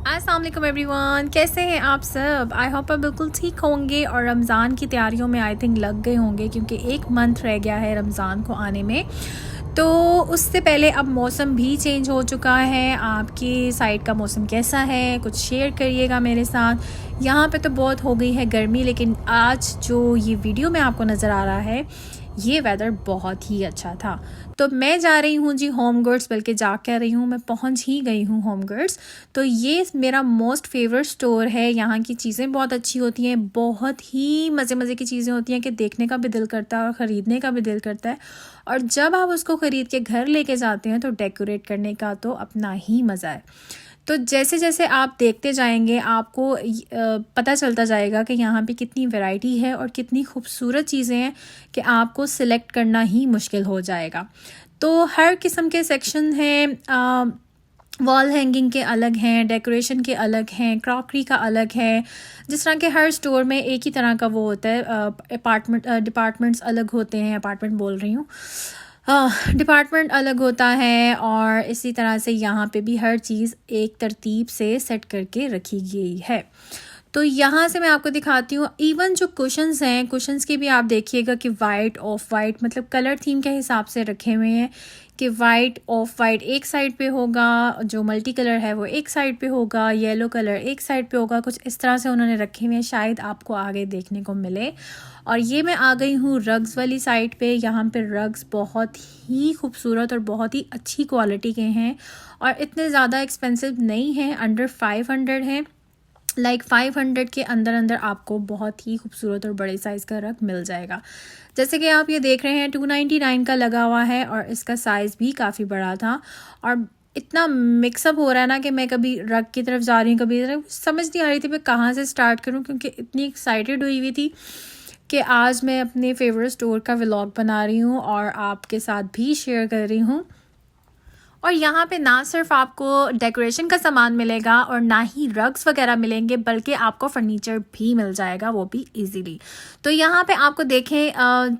अस्सलाम वालेकुम एवरीवन, कैसे हैं आप सब। आई होप आप बिल्कुल ठीक होंगे और रमज़ान की तैयारियों में आई थिंक लग गए होंगे क्योंकि एक मंथ रह गया है रमज़ान को आने में। तो उससे पहले अब मौसम भी चेंज हो चुका है। आपकी साइड का मौसम कैसा है, कुछ शेयर करिएगा मेरे साथ। यहाँ पे तो बहुत हो गई है गर्मी, लेकिन आज जो ये वीडियो में आपको नज़र आ रहा है ये वेदर बहुत ही अच्छा था। तो मैं जा रही हूँ जी होम गुड्स, बल्कि जा कर रही हूँ, मैं पहुँच ही गई हूँ होम गुड्स। तो ये मेरा मोस्ट फेवरेट स्टोर है। यहाँ की चीज़ें बहुत अच्छी होती हैं, बहुत ही मज़े मज़े की चीज़ें होती हैं कि देखने का भी दिल करता है और ख़रीदने का भी दिल करता है। और जब आप उसको ख़रीद के घर लेके जाते हैं तो डेकोरेट करने का तो अपना ही मज़ा है। तो जैसे जैसे आप देखते जाएंगे आपको पता चलता जाएगा कि यहाँ पे कितनी वैरायटी है और कितनी खूबसूरत चीज़ें हैं कि आपको सिलेक्ट करना ही मुश्किल हो जाएगा। तो हर किस्म के सेक्शन हैं, वॉल हैंगिंग के अलग हैं, डेकोरेशन के अलग हैं, क्रॉकरी का अलग है। जिस तरह के हर स्टोर में एक ही तरह का वो होता है, डिपार्टमेंट्स अलग होते हैं, अपार्टमेंट बोल रही हूँ, डिपार्टमेंट अलग होता है। और इसी तरह से यहाँ पे भी हर चीज़ एक तरतीब से सेट करके रखी गई है। तो यहाँ से मैं आपको दिखाती हूँ, इवन जो कुशन्स हैं, कुशन्स की भी आप देखिएगा कि वाइट ऑफ वाइट मतलब कलर थीम के हिसाब से रखे हुए हैं कि वाइट ऑफ वाइट एक साइड पे होगा, जो मल्टी कलर है वो एक साइड पे होगा, येलो कलर एक साइड पे होगा। कुछ इस तरह से उन्होंने रखे हुए हैं, शायद आपको आगे देखने को मिले। और ये मैं आ गई हूँ रग्स वाली साइड पे। यहाँ पे रग्स बहुत ही खूबसूरत और बहुत ही अच्छी क्वालिटी के हैं और इतने ज़्यादा एक्सपेंसिव नहीं हैं, अंडर 500 हैं। 500 के अंदर अंदर आपको बहुत ही खूबसूरत और बड़े साइज़ का रग मिल जाएगा। जैसे कि आप ये देख रहे हैं 299 का लगा हुआ है और इसका साइज़ भी काफ़ी बड़ा था। और इतना मिक्सअप हो रहा है ना कि मैं कभी रग की तरफ जा रही हूँ, कभी समझ नहीं आ रही थी मैं कहाँ से स्टार्ट करूँ, क्योंकि इतनी एक्साइटेड हुई हुई थी कि आज मैं अपने फेवरेट स्टोर का व्लॉग बना रही हूँ और आपके साथ भी शेयर कर रही हूँ। और यहाँ पे ना सिर्फ आपको डेकोरेशन का सामान मिलेगा और ना ही रग्स वगैरह मिलेंगे, बल्कि आपको फर्नीचर भी मिल जाएगा, वो भी इजीली। तो यहाँ पे आपको देखें,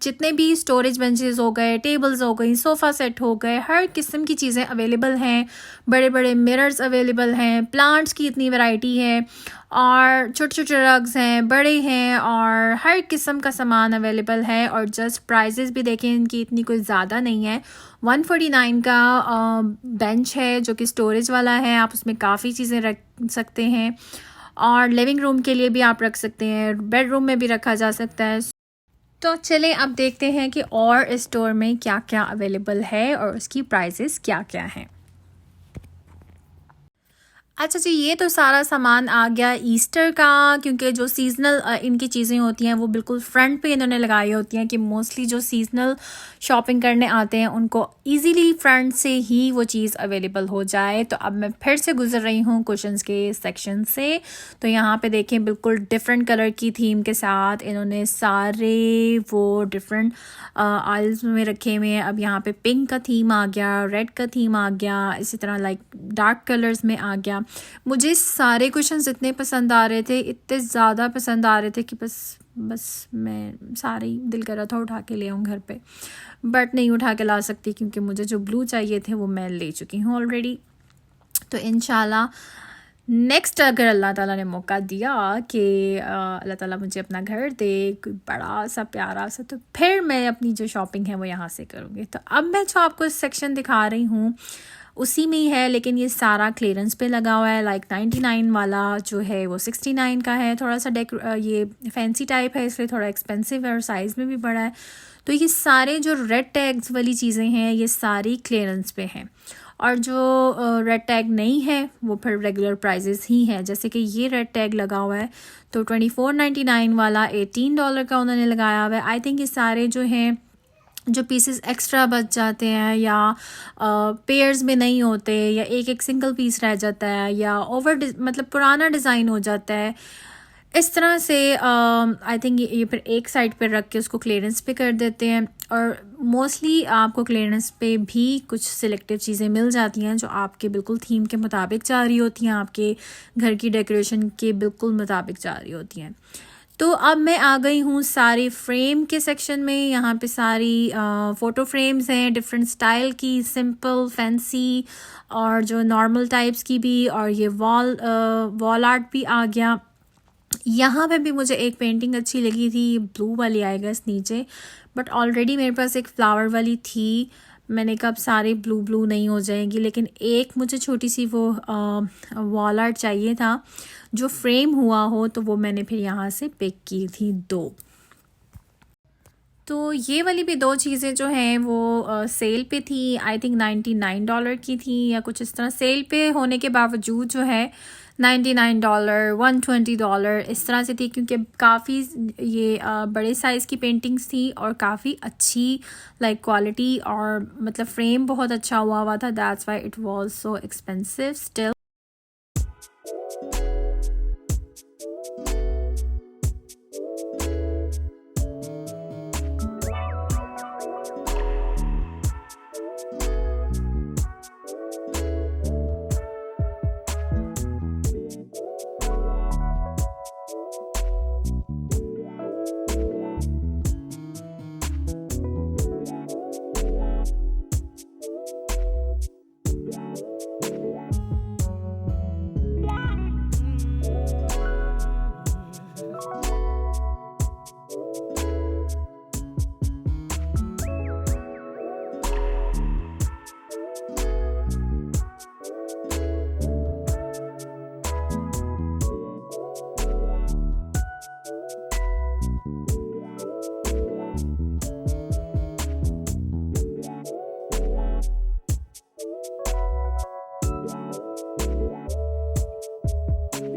जितने भी स्टोरेज बेंचेस हो गए, टेबल्स हो गई, सोफ़ा सेट हो गए, हर किस्म की चीज़ें अवेलेबल हैं। बड़े बड़े मिरर्स अवेलेबल हैं, प्लांट्स की इतनी वैरायटी है और छोटे छोटे रग्स हैं, बड़े हैं, और हर किस्म का सामान अवेलेबल है। और जस्ट प्राइजेस भी देखें इनकी इतनी कोई ज़्यादा नहीं है। 149 का बेंच है जो कि स्टोरेज वाला है, आप उसमें काफ़ी चीज़ें रख सकते हैं और लिविंग रूम के लिए भी आप रख सकते हैं, बेडरूम में भी रखा जा सकता है। तो चलें अब देखते हैं कि और इस स्टोर में क्या क्या अवेलेबल है और उसकी प्राइसेस क्या क्या हैं। अच्छा जी, ये तो सारा सामान आ गया ईस्टर का, क्योंकि जो सीज़नल इनकी चीज़ें होती हैं वो बिल्कुल फ्रंट पे इन्होंने लगाई होती हैं कि मोस्टली जो सीज़नल शॉपिंग करने आते हैं उनको इजीली फ्रंट से ही वो चीज़ अवेलेबल हो जाए। तो अब मैं फिर से गुजर रही हूँ कुशन्स के सेक्शन से। तो यहाँ पे देखें बिल्कुल डिफरेंट कलर की थीम के साथ इन्होंने सारे वो डिफरेंट आइल्स में रखे हुए हैं। अब यहाँ पे पिंक का थीम आ गया, रेड का थीम आ गया, इसी तरह डार्क कलर्स में आ गया। मुझे सारे कुशन्स इतने पसंद आ रहे थे, इतने ज़्यादा पसंद आ रहे थे कि बस मैं सारे ही दिल कर रहा था उठा के ले आऊँ घर पे, बट नहीं उठा के ला सकती क्योंकि मुझे जो ब्लू चाहिए थे वो मैं ले चुकी हूँ ऑलरेडी। तो इंशाल्लाह नेक्स्ट अगर अल्लाह ताला ने मौका दिया कि अल्लाह ताला मुझे अपना घर दे कोई बड़ा सा प्यारा सा, तो फिर मैं अपनी जो शॉपिंग है वो यहाँ से करूँगी। तो अब मैं जो आपको सेक्शन दिखा रही हूँ उसी में ही है, लेकिन ये सारा क्लियरेंस पे लगा हुआ है। 99 वाला जो है वो 69 का है। थोड़ा सा ये फैंसी टाइप है इसलिए थोड़ा एक्सपेंसिव है और साइज़ में भी बड़ा है। तो ये सारे जो रेड टैग्स वाली चीज़ें हैं ये सारी क्लियरेंस पे हैं और जो रेड टैग नहीं है वो फिर रेगुलर प्राइजेस ही हैं। जैसे कि ये रेड टैग लगा हुआ है तो 24.99 वाला $18 का उन्होंने लगाया हुआ है। आई थिंक ये सारे जो हैं जो पीसेस एक्स्ट्रा बच जाते हैं या पेयर्स में नहीं होते या एक एक सिंगल पीस रह जाता है या मतलब पुराना डिज़ाइन हो जाता है, इस तरह से आई थिंक ये फिर एक साइड पर रख के उसको क्लियरेंस पे कर देते हैं। और मोस्टली आपको क्लियरेंस पे भी कुछ सिलेक्टिव चीज़ें मिल जाती हैं जो आपके बिल्कुल थीम के मुताबिक जा रही होती हैं, आपके घर की डेकोरेशन के बिल्कुल मुताबिक जा रही होती हैं। तो अब मैं आ गई हूँ सारी फ्रेम के सेक्शन में। यहाँ पे सारी फ़ोटो फ्रेम्स हैं डिफरेंट स्टाइल की, सिंपल, फैंसी और जो नॉर्मल टाइप्स की भी, और ये वॉल आर्ट भी आ गया। यहाँ पे भी मुझे एक पेंटिंग अच्छी लगी थी, ब्लू वाली आएगा इस नीचे, बट ऑलरेडी मेरे पास एक फ्लावर वाली थी। मैंने कहा अब सारे ब्लू ब्लू नहीं हो जाएंगी, लेकिन एक मुझे छोटी सी वो वॉल आर्ट चाहिए था जो फ्रेम हुआ हो, तो वो मैंने फिर यहाँ से पिक की थी 2। तो ये वाली भी 2 चीज़ें जो हैं वो सेल पे थी, आई थिंक $99 की थी या कुछ इस तरह। सेल पे होने के बावजूद जो है $99, $120 इस तरह से थी, क्योंकि काफ़ी ये बड़े साइज़ की पेंटिंग्स थी और काफ़ी अच्छी लाइक क्वालिटी, और मतलब फ्रेम बहुत अच्छा हुआ था, that's why it was so expensive still.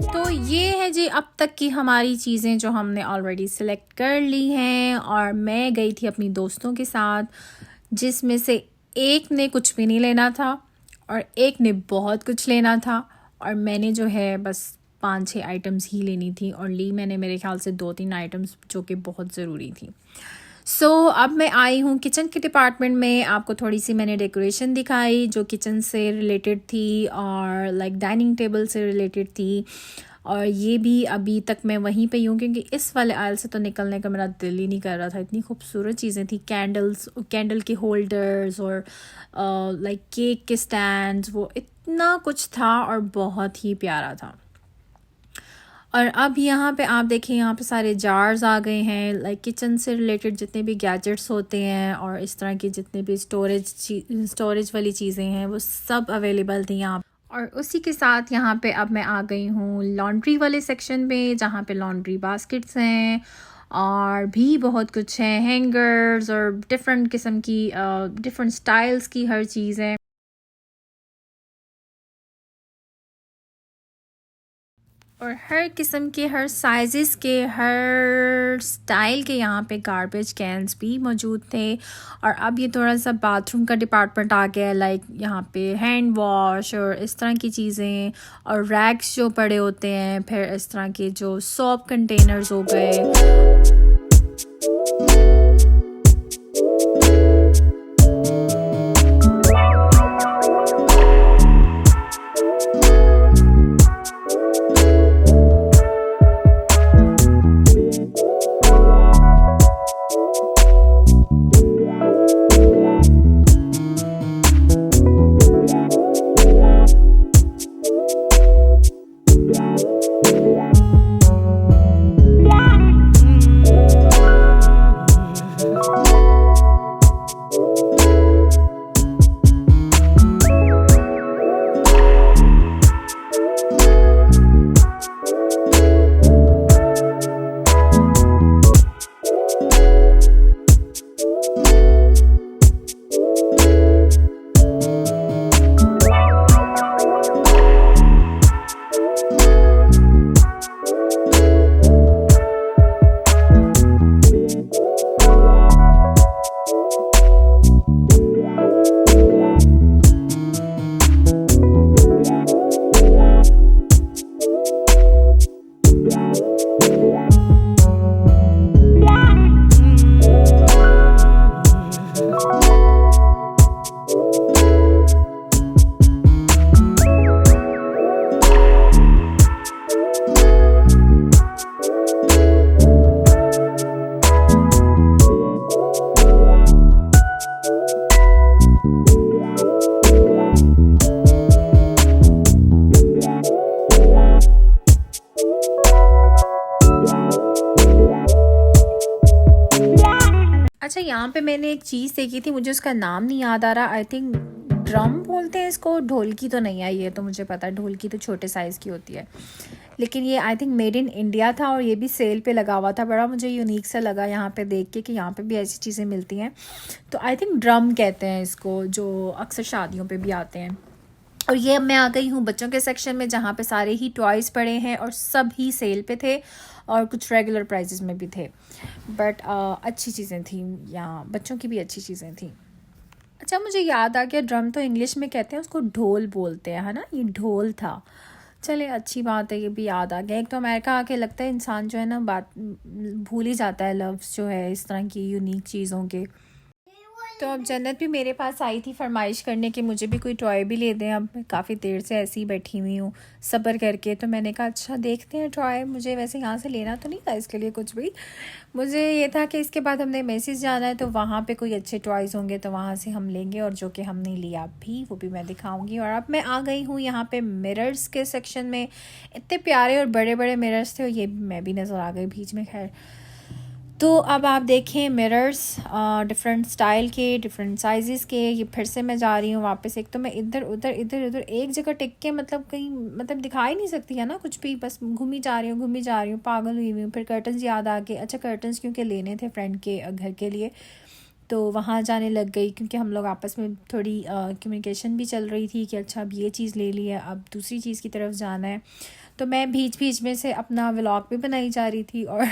तो ये है जी अब तक की हमारी चीज़ें जो हमने ऑलरेडी सिलेक्ट कर ली हैं, और मैं गई थी अपनी दोस्तों के साथ, जिसमें से एक ने कुछ भी नहीं लेना था और एक ने बहुत कुछ लेना था, और मैंने जो है बस 5-6 आइटम्स ही लेनी थी, और ली मैंने मेरे ख्याल से 2-3 आइटम्स जो कि बहुत ज़रूरी थी। सो अब मैं आई हूँ किचन के डिपार्टमेंट में। आपको थोड़ी सी मैंने डेकोरेशन दिखाई जो किचन से रिलेटेड थी और लाइक डाइनिंग टेबल से रिलेटेड थी, और ये भी अभी तक मैं वहीं पे ही हूँ, क्योंकि इस वाले आयल से तो निकलने का मेरा दिल ही नहीं कर रहा था। इतनी खूबसूरत चीज़ें थी, कैंडल के होल्डर्स और लाइक केक के स्टैंड्स, वो इतना कुछ था और बहुत ही प्यारा था। और अब यहाँ पे आप देखें, यहाँ पे सारे जार्स आ गए हैं, लाइक किचन से रिलेटेड जितने भी गैजेट्स होते हैं और इस तरह की जितने भी स्टोरेज वाली चीज़ें हैं वो सब अवेलेबल थी यहाँ। और उसी के साथ यहाँ पे अब मैं आ गई हूँ लॉन्ड्री वाले सेक्शन में, जहाँ पे लॉन्ड्री बास्केट्स हैं और भी बहुत कुछ है, हैंगर्स और डिफरेंट किस्म की डिफरेंट स्टाइल्स की हर चीज़ है। और हर किस्म के, हर साइज़ेस के, हर स्टाइल के यहाँ पे गार्बेज कैंस भी मौजूद थे। और अब ये थोड़ा सा बाथरूम का डिपार्टमेंट आ गया, लाइक यहाँ पे हैंड वॉश और इस तरह की चीज़ें, और रैक्स जो पड़े होते हैं, फिर इस तरह के जो सोप कंटेनर्स हो गए। अच्छा, यहाँ पे मैंने एक चीज़ देखी थी, मुझे उसका नाम नहीं याद आ रहा। आई थिंक ड्रम बोलते हैं इसको। ढोलकी तो नहीं आई है, तो मुझे पता है ढोलकी तो छोटे साइज़ की होती है, लेकिन ये I think made in India था और ये भी सेल पे लगा हुआ था। बड़ा मुझे यूनिक सा लगा यहाँ पे देख के कि यहाँ पे भी ऐसी चीज़ें मिलती हैं। तो आई थिंक ड्रम कहते हैं इसको, जो अक्सर शादियों पे भी आते हैं। और ये मैं आ गई हूँ बच्चों के सेक्शन में, जहाँ पे सारे ही टॉयज़ पड़े हैं और सब ही सेल पे थे और कुछ रेगुलर प्राइसेस में भी थे। बट अच्छी चीज़ें थी यहाँ, बच्चों की भी अच्छी चीज़ें थी। अच्छा, मुझे याद आ गया, ड्रम तो इंग्लिश में कहते हैं उसको, ढोल बोलते हैं, है ना। ये ढोल था। चले, अच्छी बात है, ये भी याद आ गया। एक तो अमेरिका आके लगता है इंसान जो है ना बात भूल ही जाता है, लफ्ज़ जो है इस तरह की यूनिक चीज़ों के। तो अब जन्नत भी मेरे पास आई थी फरमाइश करने कि मुझे भी कोई टॉय भी ले दें। अब मैं काफ़ी देर से ऐसी ही बैठी हुई हूँ सब्र करके, तो मैंने कहा अच्छा देखते हैं टॉय। मुझे वैसे यहाँ से लेना तो नहीं था इसके लिए कुछ भी, मुझे ये था कि इसके बाद हमने मैसेज जाना है तो वहाँ पे कोई अच्छे टॉयज़ होंगे तो वहाँ से हम लेंगे, और जो कि हमने लिया भी वो भी मैं दिखाऊँगी। और अब मैं आ गई हूँ यहाँ पर मिरर्स के सेक्शन में। इतने प्यारे और बड़े बड़े मिरर्स थे, और ये मैं भी नज़र आ गई बीच में। खैर, तो अब आप देखें मिरर्स डिफरेंट स्टाइल के, डिफरेंट साइज़ के। ये फिर से मैं जा रही हूँ वापस। एक तो मैं इधर उधर एक जगह टिक के मतलब कहीं मतलब दिखा ही नहीं सकती है ना कुछ भी, बस घूमी जा रही हूँ, पागल हुई हूँ। फिर कर्टन्स याद आ गए। अच्छा, कर्टन्स क्योंकि लेने थे फ्रेंड के घर के लिए, तो वहाँ जाने लग गई, क्योंकि हम लोग आपस में थोड़ी कम्युनिकेशन भी चल रही थी कि अच्छा अब ये चीज़ ले ली है, अब दूसरी चीज़ की तरफ जाना है। तो मैं बीच में से अपना व्लॉग भी बनाई जा रही थी, और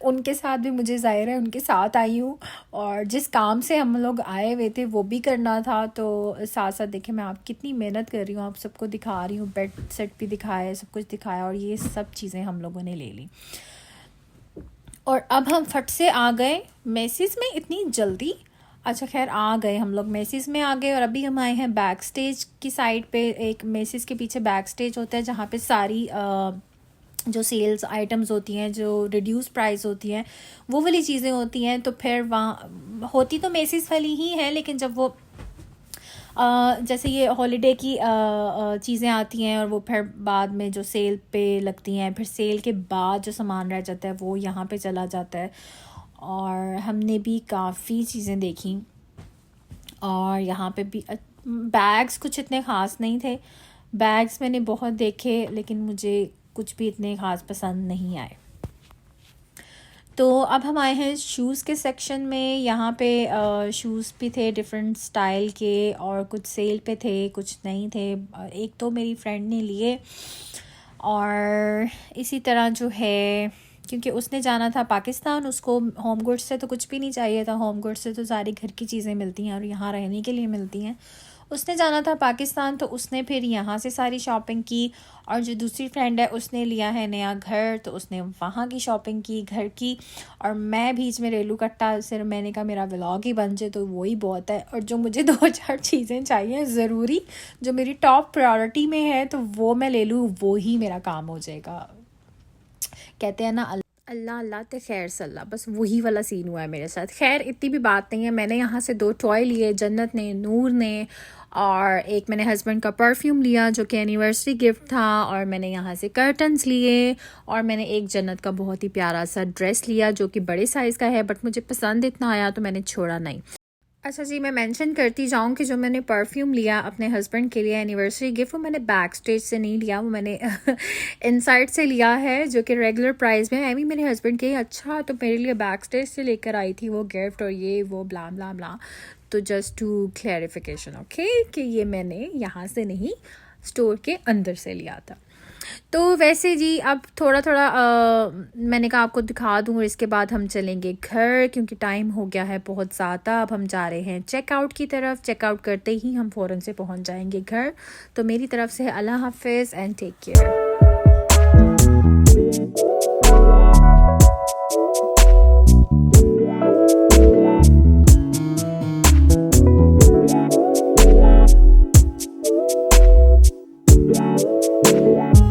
उनके साथ भी, मुझे ज़ाहिर है उनके साथ आई हूँ, और जिस काम से हम लोग आए हुए थे वो भी करना था। तो साथ साथ देखें मैं आप कितनी मेहनत कर रही हूँ, आप सबको दिखा रही हूँ। बेड सेट भी दिखाया, सब कुछ दिखाया, और ये सब चीज़ें हम लोगों ने ले ली। और अब हम फट से आ गए मैसिस में, इतनी जल्दी। अच्छा खैर, आ गए हम लोग मैसिस में आ गए, और अभी हम आए हैं बैक स्टेज की साइड पे। एक मैसिस के पीछे बैक स्टेज होता है जहाँ पे सारी जो सेल्स आइटम्स होती हैं, जो रिड्यूस प्राइस होती हैं, वो वाली चीज़ें होती हैं। तो फिर वहाँ होती तो मैसिस वाली ही है, लेकिन जब वो जैसे ये हॉलीडे की चीज़ें आती हैं और वो फिर बाद में जो सेल पे लगती हैं, फिर सेल के बाद जो सामान रह जाता है वो यहाँ पे चला जाता है। और हमने भी काफ़ी चीज़ें देखी, और यहाँ पे भी बैग्स कुछ इतने ख़ास नहीं थे। बैग्स मैंने बहुत देखे, लेकिन मुझे कुछ भी इतने ख़ास पसंद नहीं आए। तो अब हम आए हैं शूज़ के सेक्शन में। यहाँ पे शूज़ भी थे डिफरेंट स्टाइल के, और कुछ सेल पे थे, कुछ नहीं थे। एक तो मेरी फ्रेंड ने लिए, और इसी तरह जो है, क्योंकि उसने जाना था पाकिस्तान, उसको होम गुड्स से तो कुछ भी नहीं चाहिए था। होम गुड्स से तो सारी घर की चीज़ें मिलती हैं और यहाँ रहने के लिए मिलती हैं। उसने जाना था पाकिस्तान, तो उसने फिर यहाँ से सारी शॉपिंग की। और जो दूसरी फ्रेंड है उसने लिया है नया घर, तो उसने वहाँ की शॉपिंग की, घर की। और मैं बीच में रेलू कट्टा, सिर्फ मैंने कहा मेरा व्लॉग ही बन जाए तो वो ही बहुत है। और जो मुझे 2-4 चीज़ें चाहिए ज़रूरी, जो मेरी टॉप प्रायोरिटी में है, तो वो मैं ले लूँ, वो ही मेरा काम हो जाएगा। कहते हैं ना, अल्लाह अल्लाह ते खैर सल्ला, बस वही वाला सीन हुआ है मेरे साथ। खैर, इतनी भी बात नहीं है। मैंने यहाँ से 2 टॉय लिए, जन्नत ने, नूर ने, और एक मैंने हस्बैंड का परफ्यूम लिया जो कि एनिवर्सरी गिफ्ट था, और मैंने यहाँ से कर्टन्स लिए, और मैंने एक जन्नत का बहुत ही प्यारा सा ड्रेस लिया जो कि बड़े साइज़ का है, बट मुझे पसंद इतना आया तो मैंने छोड़ा नहीं। अच्छा जी, मैं मेंशन करती जाऊँ कि जो मैंने परफ्यूम लिया अपने हस्बैंड के लिए एनिवर्सरी गिफ्ट, वो मैंने बैक स्टेज से नहीं लिया, वो मैंने इनसाइड से लिया है, जो कि रेगुलर प्राइस में। भी मेरे हस्बैंड के अच्छा, तो मेरे लिए बैक स्टेज से लेकर आई थी वो गिफ्ट, और ये वो ब्ला ब्ला ब्ला। तो जस्ट टू क्लैरिफिकेशन, ओके, कि ये मैंने यहाँ से नहीं, स्टोर के अंदर से लिया था। तो वैसे जी, अब थोड़ा मैंने कहा आपको दिखा दूँ, और इसके बाद हम चलेंगे घर, क्योंकि टाइम हो गया है बहुत ज़्यादा। अब हम जा रहे हैं चेकआउट की तरफ। चेकआउट करते ही हम फ़ौरन से पहुंच जाएंगे घर। तो मेरी तरफ से अल्लाह हाफिज़ एंड टेक केयर।